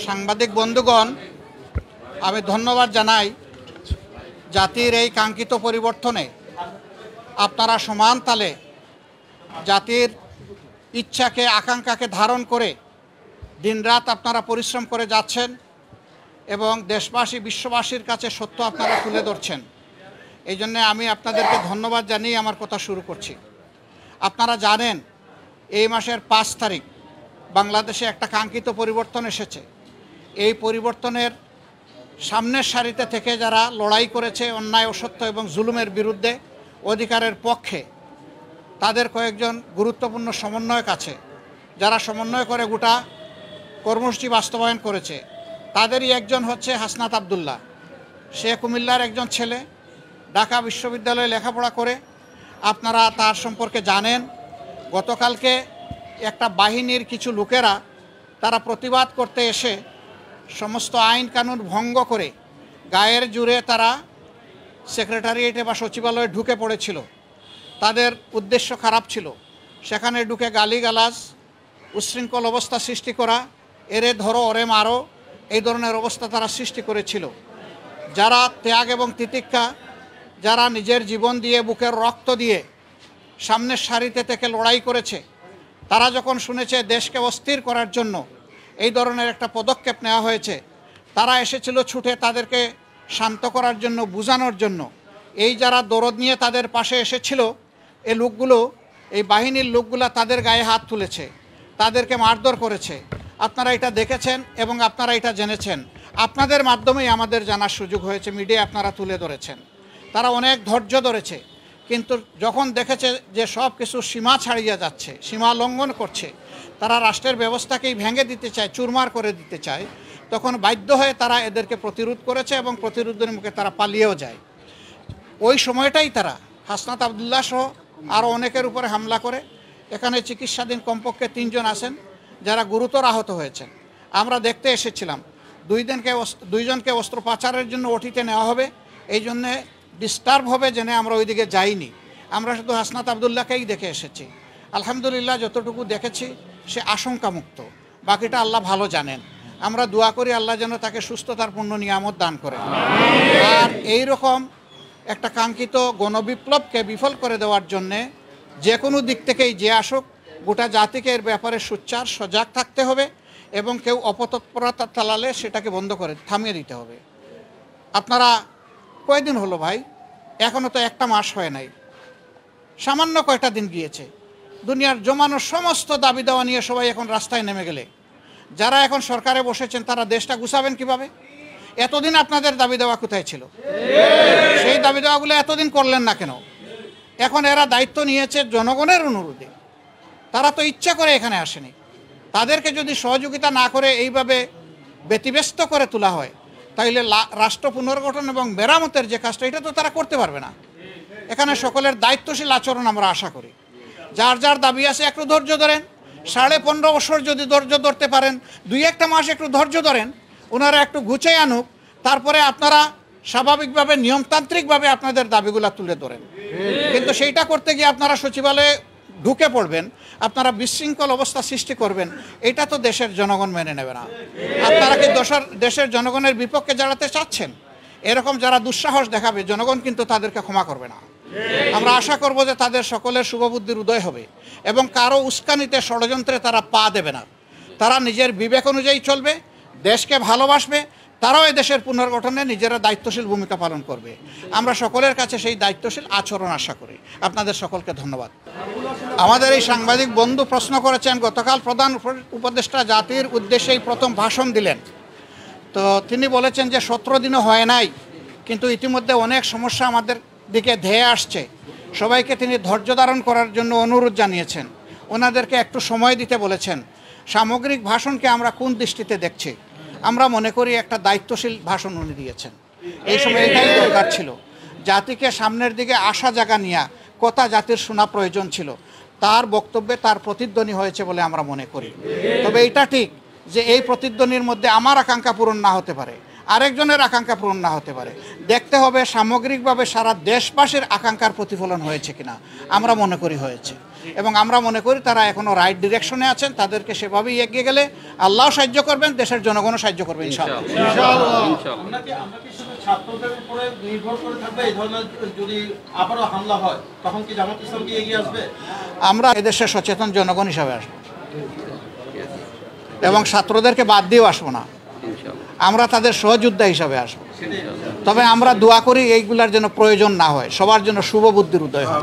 সাংবাদিক বন্ধুগণ, আমি ধন্যবাদ জানাই জাতির এই কাঙ্ক্ষিত পরিবর্তনে আপনারা সমান তালে জাতির ইচ্ছাকে আকাঙ্ক্ষাকে ধারণ করে দিনরাত আপনারা পরিশ্রম করে যাচ্ছেন এবং দেশবাসী বিশ্ববাসীর কাছে সত্য আপনারা তুলে ধরছেন। এই জন্য আমি আপনাদেরকে ধন্যবাদ জানিয়ে আমার কথা শুরু করছি। আপনারা জানেন এই মাসের 5 তারিখ বাংলাদেশে একটা কাঙ্ক্ষিত পরিবর্তন এসেছে। এই পরিবর্তনের সামনের সারিতে থেকে যারা লড়াই করেছে অন্যায় অসত্য এবং জুলুমের বিরুদ্ধে অধিকারের পক্ষে, তাদের কয়েকজন গুরুত্বপূর্ণ সমন্বয়ক আছে যারা সমন্বয় করে গোটা কর্মসূচি বাস্তবায়ন করেছে। তাদেরই একজন হচ্ছে হাসনাত আবদুল্লাহ। সে কুমিল্লার একজন ছেলে, ঢাকা বিশ্ববিদ্যালয়ে লেখাপড়া করে। আপনারা তার সম্পর্কে জানেন। গতকালকে একটা বাহিনীর কিছু লোকেরা তারা প্রতিবাদ করতে এসে সমস্ত আইন কানুন ভঙ্গ করে গায়ের জোরে তারা সেক্রেটারিয়েটে বা সচিবালয়ে ঢুকে পড়েছিল। তাদের উদ্দেশ্য খারাপ ছিল। সেখানে ঢুকে গালিগালাজ, উচ্ছৃঙ্খল অবস্থা সৃষ্টি করা, এরে ধরো ওরে মারো, এই ধরনের অবস্থা তারা সৃষ্টি করেছিল। যারা ত্যাগ এবং তিতিক্ষা, যারা নিজের জীবন দিয়ে বুকের রক্ত দিয়ে সামনের সারিতে থেকে লড়াই করেছে, তারা যখন শুনেছে দেশকে অস্থির করার জন্য এই ধরনের একটা পদক্ষেপ নেওয়া হয়েছে, তারা এসেছিল ছুটে তাদেরকে শান্ত করার জন্য, বোঝানোর জন্য। এই যারা দরদ নিয়ে তাদের পাশে এসেছিল, এই লোকগুলো, এই বাহিনীর লোকগুলো তাদের গায়ে হাত তুলেছে, তাদেরকে মারধর করেছে। আপনারা এটা দেখেছেন এবং আপনারা এটা জেনেছেন। আপনাদের মাধ্যমেই আমাদের জানার সুযোগ হয়েছে, মিডিয়া আপনারা তুলে ধরেছেন। তারা অনেক ধৈর্য ধরেছে, কিন্তু যখন দেখেছে যে সব কিছু সীমা ছাড়িয়ে যাচ্ছে, সীমা লঙ্ঘন করছে, তারা রাষ্ট্রের ব্যবস্থাকেই ভেঙে দিতে চায়, চুরমার করে দিতে চায়, তখন বাধ্য হয়ে তারা এদেরকে প্রতিরোধ করেছে এবং প্রতিরোধের মুখে তারা পালিয়েও যায়। ওই সময়টাই তারা হাসনাত আবদুল্লাহ সহ আরও অনেকের উপরে হামলা করে। এখানে চিকিৎসাধীন কমপক্ষে 3 জন আছেন যারা গুরুতর আহত হয়েছেন। আমরা দেখতে এসেছিলাম। 2 জনকে অস্ত্রোপচারের জন্য ওটিতে নেওয়া হবে, এই জন্যে ডিস্টার্ব হবে জেনে আমরা ওইদিকে যাইনি। আমরা শুধু হাসনাত আবদুল্লাহকেই দেখে এসেছি। আলহামদুলিল্লাহ, যতটুকু দেখেছি সে আশঙ্কামুক্ত, বাকিটা আল্লাহ ভালো জানেন। আমরা দোয়া করি আল্লাহ যেন তাকে সুস্থতার পূর্ণ নিয়ামত দান করেন। আর এই রকম একটা কাঙ্ক্ষিত গণবিপ্লবকে বিফল করে দেওয়ার জন্যে যে কোনো দিক থেকেই যে আসুক, গোটা জাতিকে এর ব্যাপারে সোচ্চার সজাগ থাকতে হবে এবং কেউ অপতৎপরতা চালালে সেটাকে বন্ধ করে থামিয়ে দিতে হবে। আপনারা কয়দিন হলো ভাই? এখনও তো 1 মাস হয় নাই, সামান্য কয়টা দিন গিয়েছে। দুনিয়ার জমানো সমস্ত দাবি দেওয়া নিয়ে সবাই এখন রাস্তায় নেমে গেলে যারা এখন সরকারে বসেছেন তারা দেশটা গুছাবেন কিভাবে? এতদিন আপনাদের দাবি দেওয়া কোথায় ছিল? সেই দাবি দেওয়াগুলো এতদিন করলেন না কেন? এখন এরা দায়িত্ব নিয়েছে জনগণের অনুরোধে। তারা তো ইচ্ছা করে এখানে আসেনি। তাদেরকে যদি সহযোগিতা না করে এইভাবে ব্যতিব্যস্ত করে তোলা হয়, তাইলে রাষ্ট্র পুনর্গঠন এবং মেরামতের যে কাজটা, এটা তো তারা করতে পারবে না। এখানে সকলের দায়িত্বশীল আচরণ আমরা আশা করি। যার যার দাবি আছে একটু ধৈর্য ধরেন। 15.5 বছর যদি ধৈর্য ধরতে পারেন, 2-1 মাস একটু ধৈর্য ধরেন, ওনারা একটু গুছিয়ে আনুক, তারপরে আপনারা স্বাভাবিকভাবে নিয়মতান্ত্রিকভাবে আপনাদের দাবিগুলো তুলে ধরেন। কিন্তু সেইটা করতে গিয়ে আপনারা সচিবালয়ে ঢুকে পড়বেন, আপনারা বিশৃঙ্খল অবস্থা সৃষ্টি করবেন, এটা তো দেশের জনগণ মেনে নেবে না। আপনারা কি দেশের জনগণের বিপক্ষে দাঁড়াতে চাচ্ছেন? এরকম যারা দুঃসাহস দেখাবে, জনগণ কিন্তু তাদেরকে ক্ষমা করবে না। আমরা আশা করব যে তাদের সকলের শুভবুদ্ধির উদয় হবে এবং কারো উস্কানিতে, ষড়যন্ত্রে তারা পা দেবে না। তারা নিজের বিবেক অনুযায়ী চলবে, দেশকে ভালোবাসবে, তারাও এই দেশের পুনর্গঠনে নিজেরা দায়িত্বশীল ভূমিকা পালন করবে। আমরা সকলের কাছে সেই দায়িত্বশীল আচরণ আশা করি। আপনাদের সকলকে ধন্যবাদ। আমাদের এই সাংবাদিক বন্ধু প্রশ্ন করেছেন, গতকাল প্রধান উপদেষ্টা জাতির উদ্দেশ্যেই প্রথম ভাষণ দিলেন। তো তিনি বলেছেন যে 17 দিনও হয় নাই, কিন্তু ইতিমধ্যে অনেক সমস্যা আমাদের দিকে ধেয়ে আসছে। সবাইকে তিনি ধৈর্য ধারণ করার জন্য অনুরোধ জানিয়েছেন, ওনাদেরকে একটু সময় দিতে বলেছেন। সামগ্রিক ভাষণকে আমরা কোন দৃষ্টিতে দেখছি? আমরা মনে করি একটা দায়িত্বশীল ভাষণ উনি দিয়েছেন। এই সময় এটাই দরকার ছিল। জাতিকে সামনের দিকে আসা জায়গা নিয়ে কথা জাতির শোনা প্রয়োজন ছিল। তার বক্তব্যে তার প্রতিধ্বনি হয়েছে বলে আমরা মনে করি। তবে এটা ঠিক যে এই প্রতিধ্বনির মধ্যে আমার আকাঙ্ক্ষা পূরণ না হতে পারে, আরেকজনের আকাঙ্ক্ষা পূরণ না হতে পারে। দেখতে হবে সামগ্রিকভাবে সারা দেশবাসীর আকাঙ্ক্ষার প্রতিফলন হয়েছে কিনা। আমরা মনে করি হয়েছে। এবং আমরা মনে করি তারা এখনও রাইট ডিরেকশনে আছেন। তাদেরকে সেভাবেই এগিয়ে গেলে আল্লাহ সাহায্য করবেন, দেশের জনগণও সাহায্য করবে ইনশাআল্লাহ। আমরা কি শুধু ছাত্রদের উপরে নির্ভর করে থাকবে? এই ধরনের যদি আবারও হামলা হয় তখন কি জামাত ইসলাম কি এগিয়ে আসবে? আমরা এদেশের সচেতন জনগণ হিসাবে আসবো এবং ছাত্রদেরকে বাদ দিয়েও আসবো না, আমরা তাদের সহযোদ্ধা হিসাবে আসবো। তবে আমরা দোয়া করি এইগুলার যেন প্রয়োজন না হয়, সবার জন্য শুভ বুদ্ধির উদয় হয়।